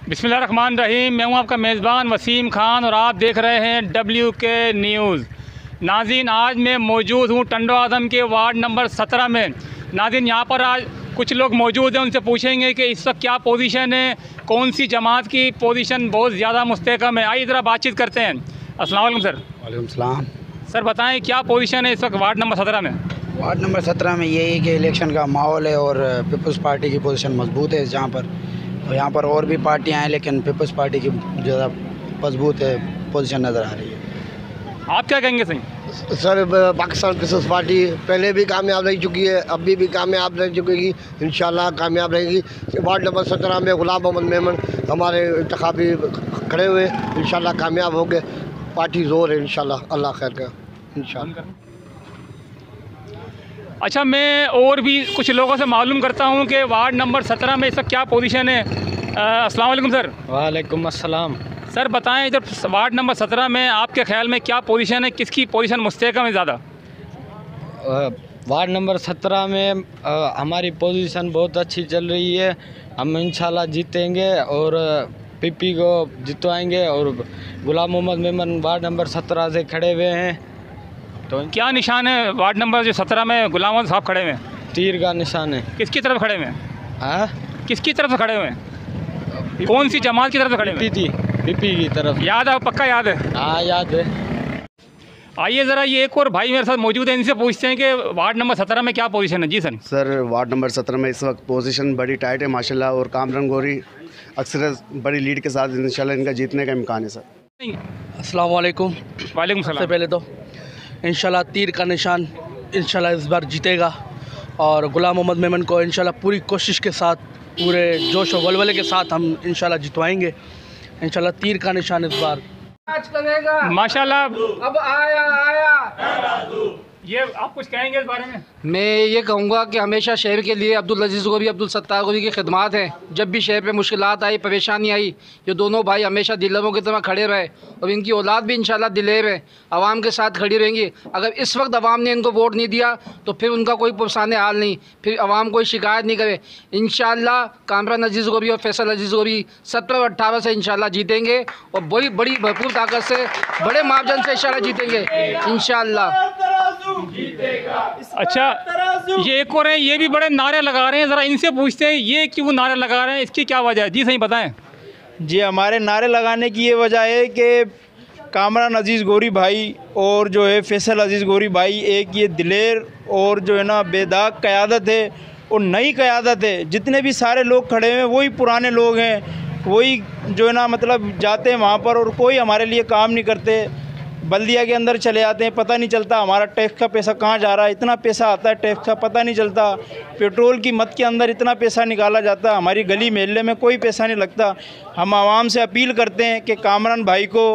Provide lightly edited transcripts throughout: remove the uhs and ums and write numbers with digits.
बिस्मिल्लाहिर्रहमानिर्रहीम। मैं हूं आपका मेज़बान वसीम खान और आप देख रहे हैं WK न्यूज़। नाज़रीन, आज मैं मौजूद हूं टंडो आदम के वार्ड नंबर 17 में। नाज़रीन, यहां पर आज कुछ लोग मौजूद हैं, उनसे पूछेंगे कि इस वक्त क्या पोजीशन है, कौन सी जमात की पोजीशन बहुत ज़्यादा मुस्तहकम है। आइए ज़रा बातचीत करते हैं। अस्सलाम वालेकुम सर। वालेकुम सलाम। सर बताएँ क्या पोजीशन है इस वक्त वार्ड नंबर 17 में? वार्ड नंबर 17 में यही है कि इलेक्शन का माहौल है और पीपल्स पार्टी की पोजीशन मजबूत है जहाँ पर। यहाँ पर और भी पार्टियाँ हैं लेकिन पीपल्स पार्टी की ज़्यादा मजबूत है पोजीशन नज़र आ रही है। आप क्या कहेंगे सही? सर, पाकिस्तान पीपल्स पार्टी पहले भी कामयाब रह चुकी है, अभी भी कामयाब रह चुकेगी, इंशाल्लाह कामयाब रहेगी। वार्ड नंबर 17 में गुलाम मोहम्मद मेमन हमारे इंतखाबी खड़े हुए, इंशाल्लाह कामयाब हो गए। पार्टी ज़ोर है, इंशाल्लाह अल्लाह खैर का इंशाल्लाह। अच्छा, मैं और भी कुछ लोगों से मालूम करता हूँ कि वार्ड नंबर 17 में इस वक्त क्या पोजीशन है। अस्सलाम वालेकुम सर। वालेकुम अस्सलाम। सर बताएं, इधर वार्ड नंबर 17 में आपके ख्याल में क्या पोजीशन है, किसकी पोजीशन मुस्तहकम है ज़्यादा? वार्ड नंबर 17 में हमारी पोजीशन बहुत अच्छी चल रही है। हम इंशाल्लाह जीतेंगे और पीपी को जितवाएंगे। और गुलाम मोहम्मद मेमन वार्ड नंबर 17 से खड़े हुए हैं। तो क्या निशान है वार्ड नंबर जो 17 में गुलाम मोहम्मद साहब खड़े हुए हैं? तीर का निशान है। किसकी तरफ खड़े हुए हैं? हाँ, किसकी तरफ से खड़े हुए हैं? कौन सी जमात की तरफ से खड़े हुए हैं? पीपी की तरफ। याद है, पक्का याद है? हाँ याद है। आइए ज़रा, ये एक और भाई मेरे साथ मौजूद है, इनसे पूछते हैं कि वार्ड नंबर 17 में क्या पोजीशन है। जी सर। सर, वार्ड नंबर 17 में इस वक्त पोजीशन बड़ी टाइट है माशाल्लाह, और कामरान गौरी अक्सर बड़ी लीड के साथ इंशाल्लाह इनका जीतने का इम्कान है सर। अस्सलाम वालेकुम। वालेकुम सबसे सलाम। पहले तो इंशाल्लाह तीर का निशान इंशाल्लाह इस बार जीतेगा और गुलाम मोहम्मद मेमन को इंशाल्लाह पूरी कोशिश के साथ, पूरे जोश और वलवले के साथ हम इंशाल्लाह जितवाएंगे। इंशाल्लाह तीर का निशान इस बार माशाल्लाह। अब आया ये आप कुछ कहेंगे इस बारे में? मैं ये कहूँगा कि हमेशा शहर के लिए अब्दुल अजीज़ गोरी, अब्दुल सत्तार गोरी की खिदमत है। जब भी शहर पे मुश्किलात आई, परेशानी आई, ये दोनों भाई हमेशा दिलेरों की तरह खड़े रहे और इनकी औलाद भी इंशाल्लाह दिलेर है, आवाम के साथ खड़ी रहेंगी। अगर इस वक्त आवाम ने इनको वोट नहीं दिया तो फिर उनका कोई पुरसाने हाल नहीं, फिर आवाम कोई शिकायत नहीं करे। इंशाल्लाह कामरान अजीज़ गोरी और फैसल अजीज़ गोरी 17 और 18 से इंशाल्लाह जीतेंगे और बड़ी बड़ी भरपूर ताकत से, बड़े मार्जिन से इंशाल्लाह जीतेंगे इंशाल्लाह। अच्छा, ये एक और है, ये भी बड़े नारे लगा रहे हैं, ज़रा इनसे पूछते हैं ये क्यों नारे लगा रहे हैं, इसकी क्या वजह है? जी सही बताएं। जी, हमारे नारे लगाने की ये वजह है कि कामरान अजीज़ गोरी भाई और जो है फैसल अजीज़ गोरी भाई, एक ये दिलेर और जो है ना बेदाग क़यादत है और नई क़यादत है। जितने भी सारे लोग खड़े हैं वही पुराने लोग हैं, वही जो है ना मतलब जाते हैं वहाँ पर और कोई हमारे लिए काम नहीं करते। बल्दिया के अंदर चले जाते हैं, पता नहीं चलता हमारा टैक्स का पैसा कहाँ जा रहा है। इतना पैसा आता है टैक्स का, पता नहीं चलता। पेट्रोल की मद के अंदर इतना पैसा निकाला जाता है, हमारी गली मोहल्ले में कोई पैसा नहीं लगता। हम आवाम से अपील करते हैं कि कामरान भाई को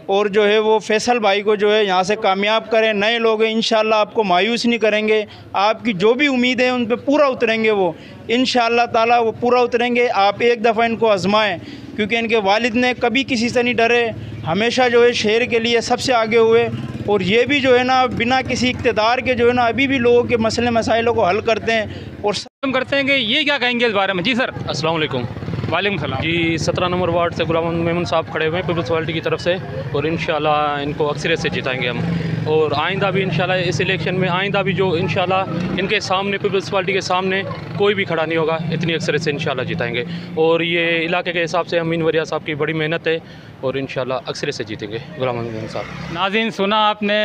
और जो है वो फैसल भाई को जो है यहाँ से कामयाब करें। नए लोग हैं, इंशाल्लाह आपको मायूस नहीं करेंगे। आपकी जो भी उम्मीद है उन पर पूरा उतरेंगे, वो इंशाल्लाह ताला वो पूरा उतरेंगे। आप एक दफ़ा इनको आजमाएँ, क्योंकि इनके वालिद ने कभी किसी से नहीं डरे, हमेशा जो है शहर के लिए सबसे आगे हुए। और ये भी जो है ना बिना किसी इक़्तिदार के जो है ना अभी भी लोगों के मसले मसाइलों को हल करते हैं और हम करते हैं कि ये क्या कहेंगे इस बारे में? जी सर। अस्सलाम वालेकुम। वालेकुम सलाम। जी, 17 नंबर वार्ड से गुलाम मेमन साहब खड़े हुए हैं पीपल्स पार्टी की तरफ से और इंशाल्लाह इनको अक्सरियत से जिताएंगे हम। और आइंदा भी इंशाल्लाह इस इलेक्शन में आइंदा भी जो इंशाल्लाह इनके सामने पीपल्स पार्टी के सामने कोई भी खड़ा नहीं होगा, इतनी अक्सरियत से इंशाल्लाह जिताएंगे। और ये इलाके के हिसाब से अमीन वरिया साहब की बड़ी मेहनत है और इंशाल्लाह अक्सरियत से जीतेंगे गुलाम मेमन साहब। नाज़रीन, सुना आपने,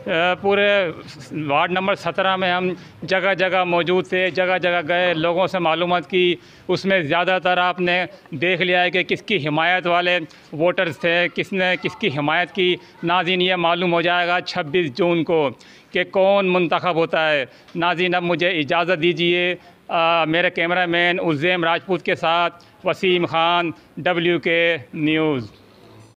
पूरे वार्ड नंबर 17 में हम जगह जगह मौजूद थे, जगह जगह गए, लोगों से मालूमात की। उसमें ज़्यादातर आपने देख लिया है कि किसकी हिमायत वाले वोटर्स थे, किसने किसकी हिमायत की। नाज़रीन, ये मालूम हो जाएगा 26 जून को कि कौन मुंतखब होता है। नाज़रीन, अब मुझे इजाज़त दीजिए, मेरे कैमरामैन उज़ैम राजपूत के साथ वसीम खान, WK न्यूज़।